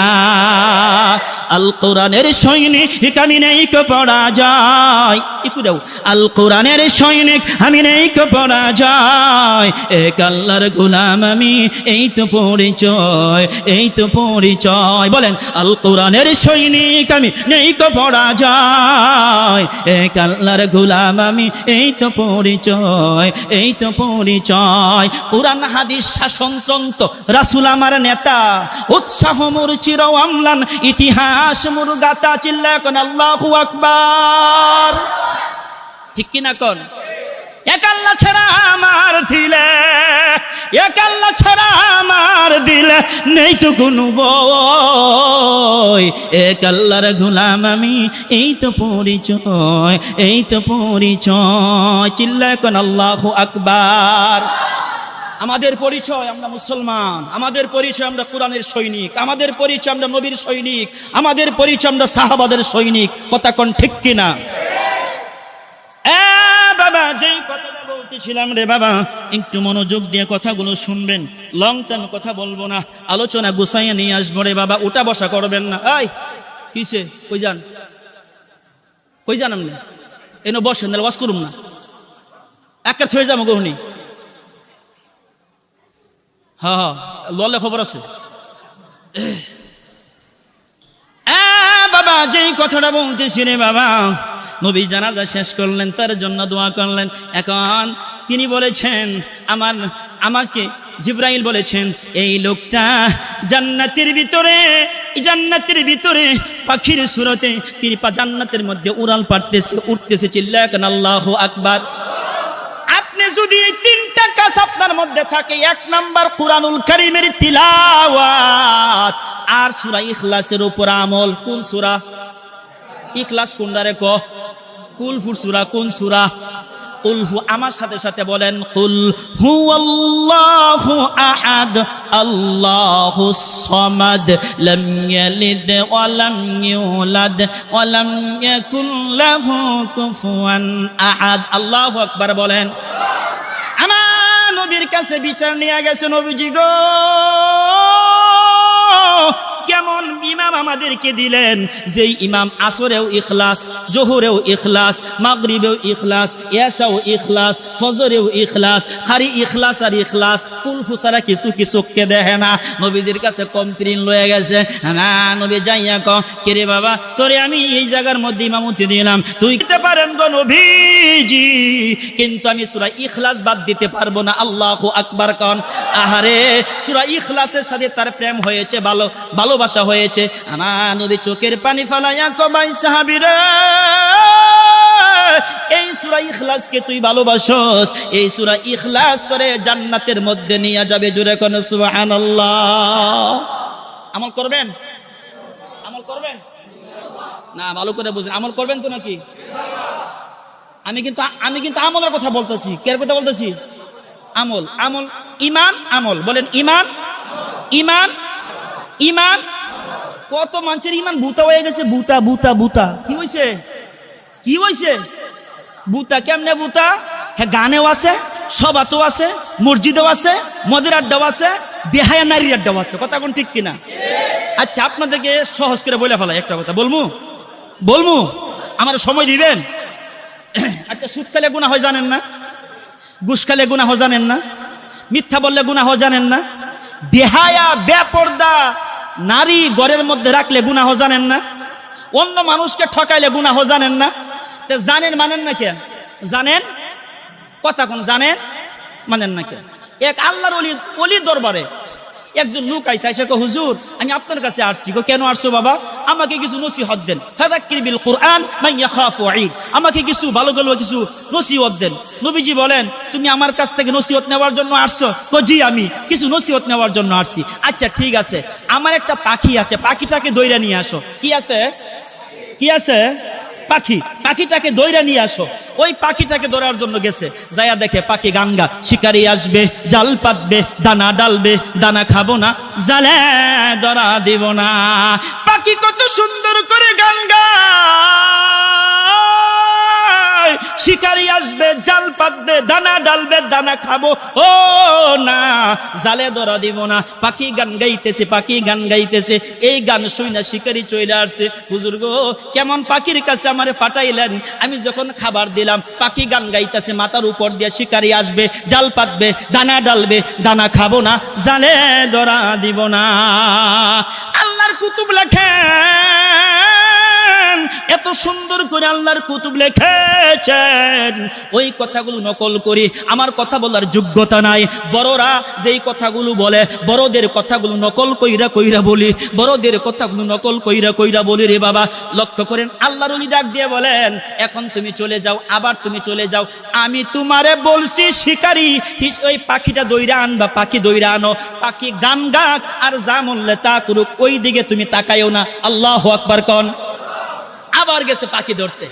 আল কোরআনের সৈনিক আমি নেই কো পড়া যায়, একটু দাও। আল কোরআনের সৈনিক আমি নেই কো পড়া যায়, এক আল্লাহর গোলাম আমি, এই তো পরিচয়, এই তো পরিচয়। বলেন, আল কোরআনের সৈনিক আমি নেই কো পড়া যায়, এক আল্লাহর গোলাম আমি, এই তো পরিচয়, এই তো পরিচয়। কোরআন হাদিস শাসনতন্ত্র, রাসূল আমার নেতা, উৎসাহ মোর চির অম্লান, ইতিহাস মোর গাথা। চিল্লা কোন আল্লাহু আকবার, ঠিক কিনা কোন? এক আল্লাহ ছাড়া আমার দিলে, এক আল্লাহ ছাড়া আমার দিলে নেই তো কোনো বই, এক আল্লাহর গোলাম আমি, এই তো পরিচয়, এই তো পরিচয়। চিল্লা কোন আল্লাহু আকবার। আমাদের পরিচয় আমরা মুসলমান, আমাদের পরিচয় আমরা কোরআনের সৈনিক, আমাদের পরিচয় আমরা নবীর সৈনিক, আমাদের পরিচয় আমরা সাহাবাদের সৈনিক। কথা কোন ঠিক কিনা? বাবা, যেই কথাটা বলতেছিলাম রে বাবা, একটু মনোযোগ দিয়ে কথাগুলো শুনবেন। লং টাইম কথা বলবো না, আলোচনা গুছাইয়া নিয়ে আসবো রে বাবা। ওটা বসা করবেন না। এই কিসে, কই যান, কই যান? আপনি এনে বসেন, না ওয়াজ করুন না, একা থয়ে যাবো গহনি। হ্যাঁ, ললে খবর আছে। বাবা, যেই কথাটা বলতেছি রে বাবা, নবী জানাজা শেষ করলেন, তার জন্য দোয়া করলেন। এখন তিনি বলেছেন, আমাকে জিবরাইল বলেছেন, এই লোকটা জান্নাতের ভিতরে, জান্নাতের ভিতরে পাখির সুরতে তিনি জান্নাতের মধ্যে উড়াল পাড়তেছে, উঠতেছে। চিল্লায় কেন আল্লাহু আকবার। আপনি যদি এই 3টা কাজ আপনার মধ্যে থাকে, 1 নাম্বার কুরআনুল কারীমের তিলাওয়াত, আর সূরা ইখলাসের উপর আমল। কোন সূরা? ইখলাস কোনটারে ক? কুলহুর সূরা। কোন সূরা? কুলহু। আমার সাথে সাথে বলেন, কুল হুয়াল্লাহু আহাদ আল্লাহুস সামাদ লাম ইয়ালিদ ওয়া লাম ইউলাদ ওয়া লাম ইয়াকুল লাহু কুফুয়ান আহাদ। আল্লাহু আকবার বলেন। আমার নবীর কাছে বিচার নিয়ে গেছে, নবীজি গো কেমন ইমাম আমাদেরকে দিলেন, যেই ইমাম আসরেও ইখলাস, জোহরেও ইখলাস, মাগরিবেও ইখলাস, এশাও ইখলাস, ফজরেও ইখলাস, খালি ইখলাস আর ইখলাস, কুল হুসারা কিছু কিছুকে দেখে না। নবীজির কাছে কমপ্লেইন লয়ে গেছে, না নবী যাইয়া ক কে রে বাবা, তোরে আমি এই জায়গার মধ্যে ইমামতি দিলাম, তুই দিতে পারেন গো নবীজি, কিন্তু আমি সূরা ইখলাস বাদ দিতে পারবো না। আল্লাহু আকবার কোন। আহারে, সূরা ইখলাসের সাথে তার প্রেম হয়েছে, ভালোবাসা হয়েছে। আমার নবী চোখের পানি ফালাইয়া কবাই সাহাবীরা, এই সূরা ইখলাসকে তুই ভালোবাসস, এই সূরা ইখলাস তোরে জান্নাতের মধ্যে নিয়ে যাবে। জোরে কোন সুবহানাল্লাহ। আমল করবেন? আমল করবেন না? ভালো করে বুঝেন, আমল করবেন তো নাকি? আমি কিন্তু আমলের কথা বলতেছি। কের কথা বলতেছি? আমল। আমল ইমান, আমল বলেন ইমান, ইমান, ইমান। কত মানুষের ইমান বুতা হয়ে গেছে, বুতা বুতা বুতা। কি হয়েছে? কি হয়েছে? বুতা কেমনে বুতা? হ্যাঁ, গানেও আছে, সবাতেও আছে, মসজিদেও আছে, মদের আড্ডাও আছে, বেহায়া নারীর আড্ডাও আছে। কথা কোন ঠিক কিনা? আচ্ছা, আপনাদেরকে সহজ করে বলে ফেলাই একটা কথা বলমু, আমার সময় দিবেন? আচ্ছা, সুদ খেলে গুনাহ হয় জানেন না? ঘুষ খেলে গুনাহ জানেন না? মিথ্যা বললে গুনাহ জানেন না? বেহায়া বেপর্দা নারী ঘরের মধ্যে রাখলে গুনাহ জানেন না? অন্য মানুষকে ঠকাইলে গুনাহ জানেন না? তে জানেন মানেন না কেন? জানেন, কথা কোন জানেন মানেন না কেন? এক আল্লাহর ওলির দরবারে একজন লোক আইসা এসে কয়, হুজুর আমি আপনার কাছে আসছি। কেন আসছো বাবা? আমাকে কিছু নসিহত দেন। ফাযাক্কির বিল কুরআন মান ইয়াখাফু ঈদ, আমাকে কিছু ভালো কিছু নসিহত দেন। নবীজি বলেন, তুমি আমার কাছ থেকে নসিহত নেওয়ার জন্য আসছো? জি, আমি কিছু নসিহত নেওয়ার জন্য আসছি। আচ্ছা ঠিক আছে, আমার একটা পাখি আছে, পাখিটাকে দইরা নিয়ে আসো। কি আছে? কি আছে? পাখি। পাখিটাকে দইরা নিয়ে আসো। ওই পাখিটাকে ধরার জন্য গেছে, যায়া দেখে পাখি গাঙ্গা, শিকারি আসবে, জাল পাতবে, দানা ডালবে, দানা খাবো না, জালে ধরা দিব না। পাখি কত সুন্দর করে গাঙ্গা, শিকারি আসবে, জাল পাতবে, দানা ডালবে, দানা খাবো, ও না, জালে ধরা দিব না। পাখি গান গাইতেছে, পাখি গান গাইতেছে। এই গান শুইনা শিকারি চলে আসছে, হুজুর গো কেমন পাখির কাছে আমারে ফাটাইলেন? আমি যখন খাবার দিলাম, পাখি গান গাইতেছে, মাথার উপর দিয়ে শিকারি আসবে, জাল পাতবে, দানা ডালবে, দানা খাবো না, জালে ধরা দিব না। আল্লাহর কুতুব লেখেন, এত সুন্দর করে আল্লাহর কুতুব লেখেছেন, ওই কথাগুলো নকল করি আমার কথা বলার যোগ্যতা নাই। বড়রা যেই কথাগুলো বলে, বড়দের কথাগুলো নকল কইরা কইরা বলি, বড়দের কথাগুলো নকল কইরা কইরা বলি রে বাবা। লক্ষ্য করেন, আল্লাহর ওলি ডাক দিয়ে বলেন, এখন তুমি চলে যাও, আবার তুমি চলে যাও। আমি তোমারে বলছি শিকারি, ওই পাখিটা দইরা আনবা, পাখি দইরা আনো, পাখি গান গাক আর যা মূল্যে তা করুক, ওই দিকে তুমি তাকাইও না। আল্লাহু আকবার কোন। আবার গেছে পাখি ধরতে,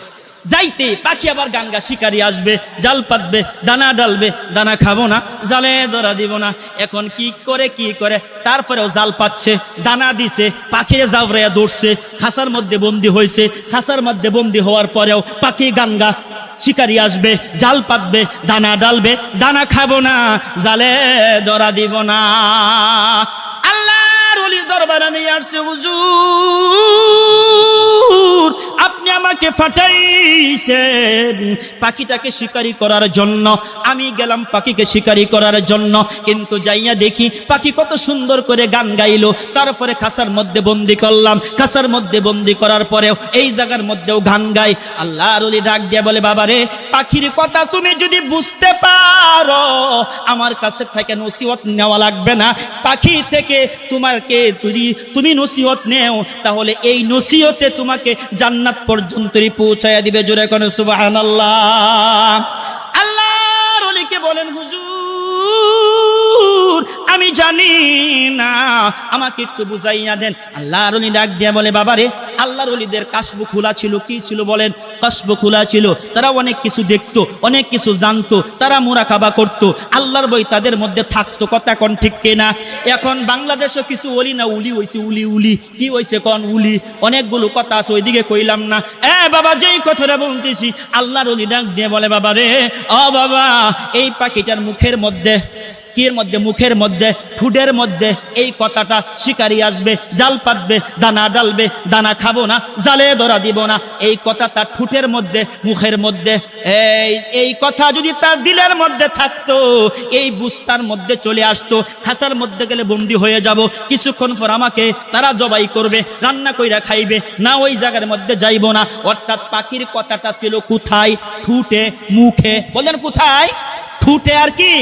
যাইতে পাখি আবার গাঙ্গা, শিকারি আসবে, জাল পাতবে, দানা ডালবে, দানা খাবো না, জালে ধরা দিব না। এখন কি করে তারপরেও জাল পাচ্ছে, দানা দিছে, পাখিরে জাউরাইয়া দৌড়ছে, খাসার মধ্যে বন্দি হয়েছে। খাসার মধ্যে বন্দি হওয়ার পরেও পাখি গাঙ্গা, শিকারি আসবে, জাল পাতবে, দানা ডালবে, দানা খাবো না, জালে ধরা দিব না। আল্লাহর ওলির দরবারে নিয়ে আসছে, হুজুর আপনি আমাকে ফাটাইছেন পাখিটাকে শিকারি করার জন্য। আমি গেলাম পাখিকে শিকারি করার জন্য, কিন্তু যাইয়া দেখি পাখি কত সুন্দর করে গান গাইলো। তারপরে খাসার মধ্যে বন্দি করলাম, খাসার মধ্যে বন্দি করার পরেও এই জায়গার মধ্যেও গান গাই। আল্লাহর ওলি ডাক দিয়ে বলে, বাবা রে, পাখির কথা তুমি যদি বুঝতে পারো, আমার কাছে থেকে নসিহত নেওয়া লাগবে না। পাখি থেকে তোমাকে তুমি নসিহত নেও, তাহলে এই নসিহতে তোমাকে জান্নাত পর্যন্ত পৌঁছায়া দিবে। জোরে কোন সুবহানাল্লাহ। আল্লাহর ওলিকে বলেন, হুজুর আমি জানি না, আমাকে একটু বুঝাইয়া দেন। আল্লাহর ওলি ডাক দিয়া বলে, বাবারে, আল্লাহর ওলিদের কাশবু খোলা ছিল। কি ছিল বলেন? কাশবু খোলা ছিল। তারা অনেক কিছু দেখতো, অনেক কিছু জানতো, তারা মুরাকাবা করতো, আল্লাহর বই তাদের মধ্যে থাকতো। কথা কোন ঠিক কিনা? এখন বাংলাদেশও কিছু ওলি না উলি হইছে, উলি কি হইছে কোন উলি, অনেকগুলো কথা আছে, ওইদিকে কইলাম না। বাবা, যেই কথাটা বলতেছি, আল্লাহর ওলি ডাক দিয়ে বলে, বাবা রে, ও বাবা, এই পাখিটার মুখের মধ্যে কির মধ্যে, মুখের মধ্যে, ঠুডের মধ্যে এই কথাটা শিকারি আসবে, জাল পাতবে, দানা ডালবে, দানা খাবো না, জালে ধরা দিব না, এই কথা তার ঠুটের মধ্যে, মুখের মধ্যে, এই কথা যদি তার দিলের মধ্যে থাকতো, এই বুস্তার মধ্যে চলে আসতো, খাসার মধ্যে গেলে বন্দি হয়ে যাব, কিছুক্ষণ পর আমাকে তারা জবাই করবে, রান্না কইরা খাইবে, না ওই জায়গার মধ্যে যাইব না। অর্থাৎ পাখির কথাটা ছিল কোথায়? ঠুটে, মুখে। বলেন কোথায়? ঠুটে আর কি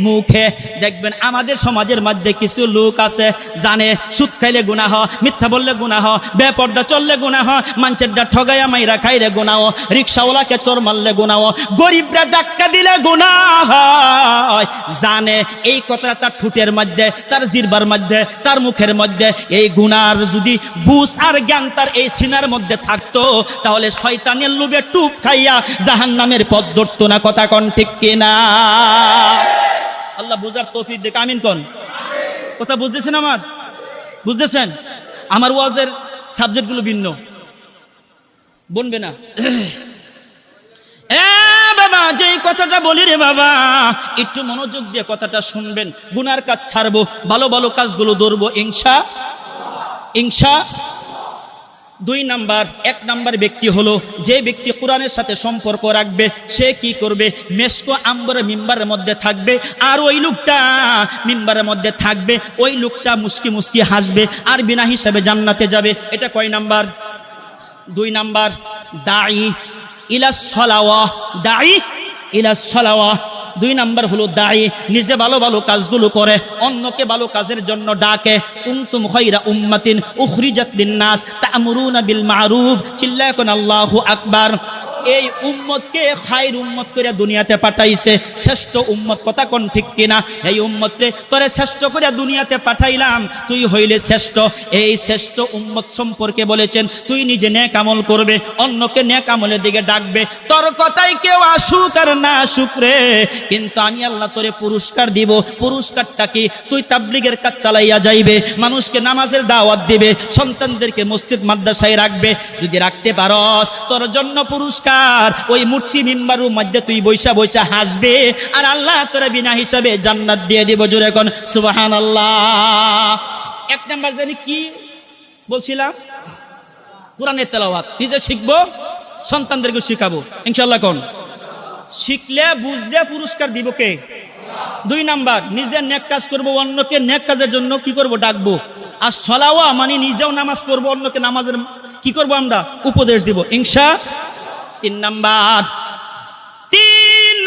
মুখে। দেখবেন আমাদের সমাজের মধ্যে কিছু লোক আছে জানে সুদ খাইলে গুনাহ, মিথ্যা বললে গুনাহ, বেপর্দা চললে গুনাহ, মানুষেরটা ঠগাইয়া মাইরা খাইলে গুনাহ, রিকশাওয়ালাকে চোর মারলে গুনাহ, গরিবরা ধাক্কা দিলে গুনাহ হয়। জানে এই কথাটা তার ঠুটের মধ্যে, তার জিহ্বার মধ্যে, তার মুখের মধ্যে এই গুনার যদি বুঝ আর জ্ঞান তার এই সিনার মধ্যে থাকতো, তাহলে শয়তানের লোভে টুপ খাইয়া জাহান্নামের পথ ধরতো না। কথা কোন ঠিক কিনা? আল্লাহ বুঝার তৌফিক দেখ, আমিন কোন? কথা বুঝতেছেন? আমার বুঝতেছেন? আমার ওয়াজের সাবজেক্টগুলো ভিন্ন, বনবে না। বাবা যে কথাটা বলি রে বাবা, একটু মনোযোগ দিয়ে কথাটা শুনবেন। গুনার কাজ ছাড়বো, ভালো ভালো কাজগুলো ধরবো ইনশা। 2 নাম্বার, 1 নাম্বার ব্যক্তি হলো যে ব্যক্তি কোরআনের সাথে সম্পর্ক রাখবে। সে কি করবে? মেশকো আম্বর মিম্বারের মধ্যে থাকবে, আর ওই লোকটা মিম্বারের মধ্যে থাকবে, ওই লোকটা মুস্কি মুস্কি হাসবে, আর বিনা হিসাবে জান্নাতে যাবে। এটা কয় নাম্বার? 2 নাম্বার। দাঈ ইলাস সালাওয়াহ, দাঈ ইলাস সালাওয়াহ। 2 নাম্বার হলো দাঈ, নিজে ভালো ভালো কাজগুলো করে, অন্যকে ভালো কাজের জন্য ডাকে। কুনতুম খায়রা উম্মাতিন উখরিজাত লিন-নাস তা'মুরুনা বিল মা'রুফ, চিল্লায় কোন আল্লাহু আকবার। এই উম্মতকে খায়র উম্মত করে দুনিয়াতে পাঠাইছে, শ্রেষ্ঠ উম্মত। কথা কোন ঠিক কিনা? এই উম্মতরে তোরে শ্রেষ্ঠ করে দুনিয়াতে পাঠাইলাম, তুই হইলে শ্রেষ্ঠ। এই শ্রেষ্ঠ উম্মত সম্পর্কে বলেছেন তুই নিজে নেক আমল করবে, অন্যকে নেক আমলের দিকে ডাকবে। তোর কথাই কেউ আসুক আর না আসুক রে, কিন্তু আমি আল্লাহ তোরে পুরস্কার দিব। পুরস্কারটা কি? তুই তাবলীগের কাজ চালাইয়া যাইবে, মানুষকে নামাজের দাওয়াত দিবে, সন্তানদেরকে মসজিদ মাদ্রাসায় রাখবে। যদি রাখতে পারস, তোর জন্য পুরস্কার। ওই মূর্তি মিম্বারের মধ্যে তুই বৈশা বৈশা হাসবে, আর আল্লাহ তোরা বিনা হিসাবে জান্নাত দিয়ে দিব। জোরে কোন সুবহানাল্লাহ। 1 নাম্বার জানি কি বলছিলাম? কোরআনের তেলাওয়াত নিজে শিখবো, সন্তানদেরকে শিখাবো ইনশাআল্লাহ। কোন শিখলে বুঝলে পুরস্কার দিব কে? 2 নাম্বার, নিজে নেক কাজ করবো, অন্যকে নেক কাজের জন্য কি করব? ডাকবো। আর সলাওয়া মানে নিজেও নামাজ পড়বো, অন্যকে নামাজের কি করবো? আমরা উপদেশ দিব ইনশা। 3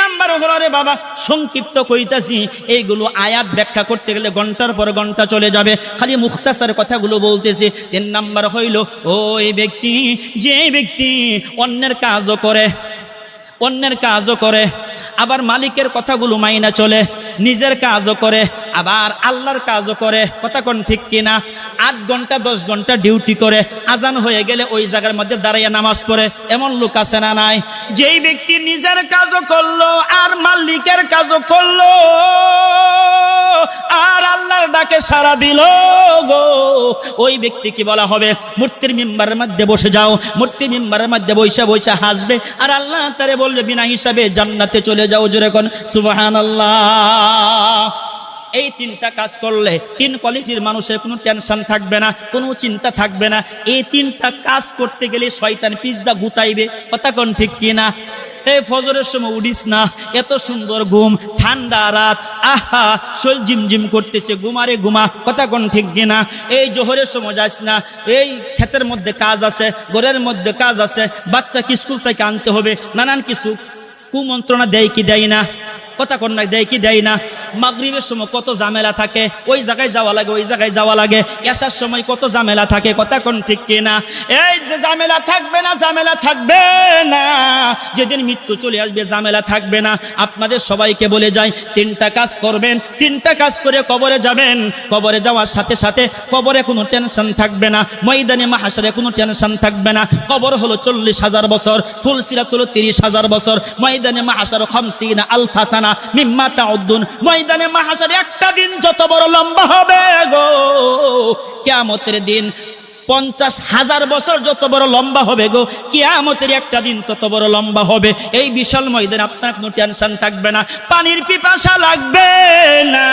নাম্বার হলো রে বাবা, সংক্ষিপ্ত কইতাছি, এইগুলো আয়াত ব্যাখ্যা করতে গেলে ঘন্টার পর ঘন্টা চলে যাবে, খালি মুখতাসার কথাগুলো বলতেছি। 3 নাম্বার হইল ওই ব্যক্তি, যে ব্যক্তি অন্যের কাজও করে, আবার মালিকের কথাগুলো মাইনা চলে, নিজের কাজও করে, আবার আল্লাহর কাজও করে। কথা কোন ঠিক কিনা? 8 ঘন্টা 10 ঘন্টা ডিউটি করে, আজান হয়ে গেলে ওই জায়গার মধ্যে দাঁড়াইয়া নামাজ পড়ে। এমন লোক আছে না নাই? যেই ব্যক্তি নিজের কাজও করলো, আর মালিকের কাজও করলো, আর আল্লাহর ডাকে সাড়া দিল গো, ওই ব্যক্তি কি বলা হবে? মূর্তির মিম্বারের মধ্যে বসে যাও, মূর্তি মিম্বারের মধ্যে বৈশা বৈশা হাসবে, আর আল্লাহ তারে বলবে বিনা হিসাবে জান্নাতে চলে যাও। জোরে কোন সুবহানাল্লাহ। এই 3টা কাজ করলে 3 কোয়ালিটির মানুষের কোনো টেনশন থাকবে না, কোনো চিন্তা থাকবে না। এই 3টা কাজ করতে গেলে শয়তান পিছদা গুতাইবে। কথা কোন ঠিক কিনা? এই ফজরের সময় উঠিস না, এত সুন্দর ঘুম, ঠান্ডা রাত, আহা শরীর ঝিমঝিম করতেছে, ঘুমারে ঘুমা। কথা কোন ঠিক কিনা? এই জোহরের সময় যাস না, এই ক্ষেতের মধ্যে কাজ আছে, ঘরের মধ্যে কাজ আছে, বাচ্চাকে স্কুল থেকে আনতে হবে, নানান কিছু কুমন্ত্রণা দেয় কি দেয় না? কথা কোন না, দেয় কি দেয় না? মাগরিবের সময় কত ঝামেলা থাকে, ওই জায়গায় যাওয়া লাগে, ওই জায়গায় যাওয়া লাগে। এশার সময় কত ঝামেলা থাকে। কথা কোন ঠিক কিনা? এই যে ঝামেলা থাকবে না, ঝামেলা থাকবে না, যেদিন মৃত্যু চলে আসবে ঝামেলা থাকবে না। আপনাদের সবাইকে বলে যাই, 3টা কাজ করবেন, 3টা কাজ করে কবরে যাবেন। কবরে যাওয়ার সাথে সাথে কবরে কোনো টেনশন থাকবে না, ময়দানে মাহশারে কোনো টেনশন থাকবে না। কবর হলো 40,000 বছর, ফুলসিরাত হলো 30,000 বছর, ময়দানে মাহশার 50 আলফা সানা মিম্মা তাউদ্দুন। ময়দানে মাহশার একটা দিন যত বড় লম্বা হবে গো, কিয়ামতের দিন 50,000 বছর যত বড় লম্বা হবে গো, কিয়ামতের একটা দিন তত বড় লম্বা হবে। এই বিশাল ময়দানে আপনার কোনো টেনশন থাকবে না, পানির পিপাসা লাগবে না।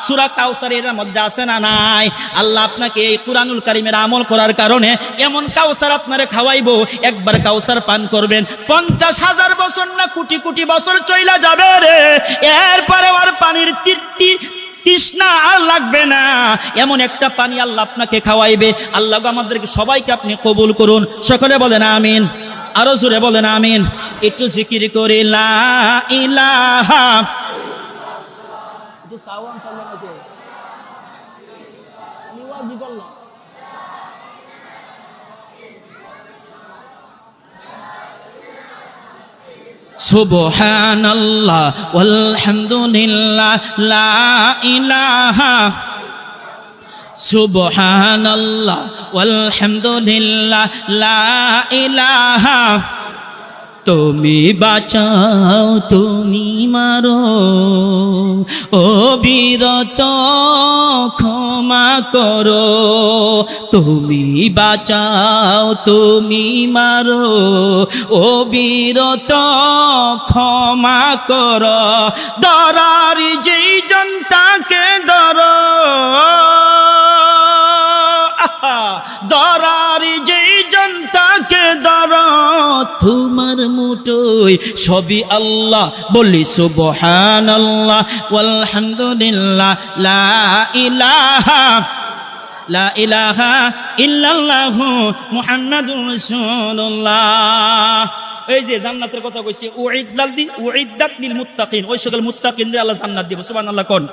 সূরা কাউসারের মধ্যে আছে না নাই? আল্লাহ আপনাকে এই কুরআনুল কারীমের আমল করার কারণে এমন কাউসার আপনারে খাওয়াইবো, একবার কাউসার পান করবেন 50,000 বছর না কোটি কোটি বছর চইলা যাবে রে, এরপরে আর পানির তৃষ্ণা আর লাগবে না। এমন একটা পানি আল্লাহ আপনাকে খাওয়াইবে। আল্লাহ আমাদেরকে সবাইকে আপনি কবুল করুন, সকলে বলেন আমিন, আরো জোরে বলেন আমিন। একটু জিকির করে লা ইলাহা, সুবহানাল্লাহ ওয়ালহামদুলিল্লাহ লা ইলাহা, সুবহানাল্লাহ ওয়ালহামদুলিল্লাহ লা ইলাহা। তুমি বাঁচাও তুমি মারো, অবিরত ক্ষমা করো। তুমি বাঁচাও তুমি মারো, অবিরত ক্ষমা করো। ধরার যেই জনতাকে ধরো, ধরার যেই জনতাকে ধরো, তোমার মুঠোয় সবই আল্লাহ। বলি সুবহানাল্লাহ ওয়ালহামদুলিল্লাহ লা ইলাহা, লা ইলাহা ইল্লাল্লাহু মুহাম্মাদুর রাসূলুল্লাহ। এই যে জান্নাতের কথা কইছি, উইদ্দাত লিল মুত্তাকিন, ওই সকল মুত্তাকিনদের আল্লাহ জান্নাত দিব। সুবহানাল্লাহ কোন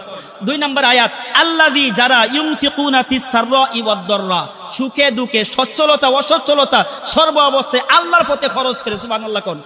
2 নম্বর আয়াত, আল্লাযী যারা ইউনফিকুনা ফিস সাররাই ওয়াদ দাররা, সুখে দুঃখে সচ্ছলতা অসচ্ছলতা সর্ব অবস্থায় আল্লাহর পথে খরচ করে। সুবহানাল্লাহ কোন।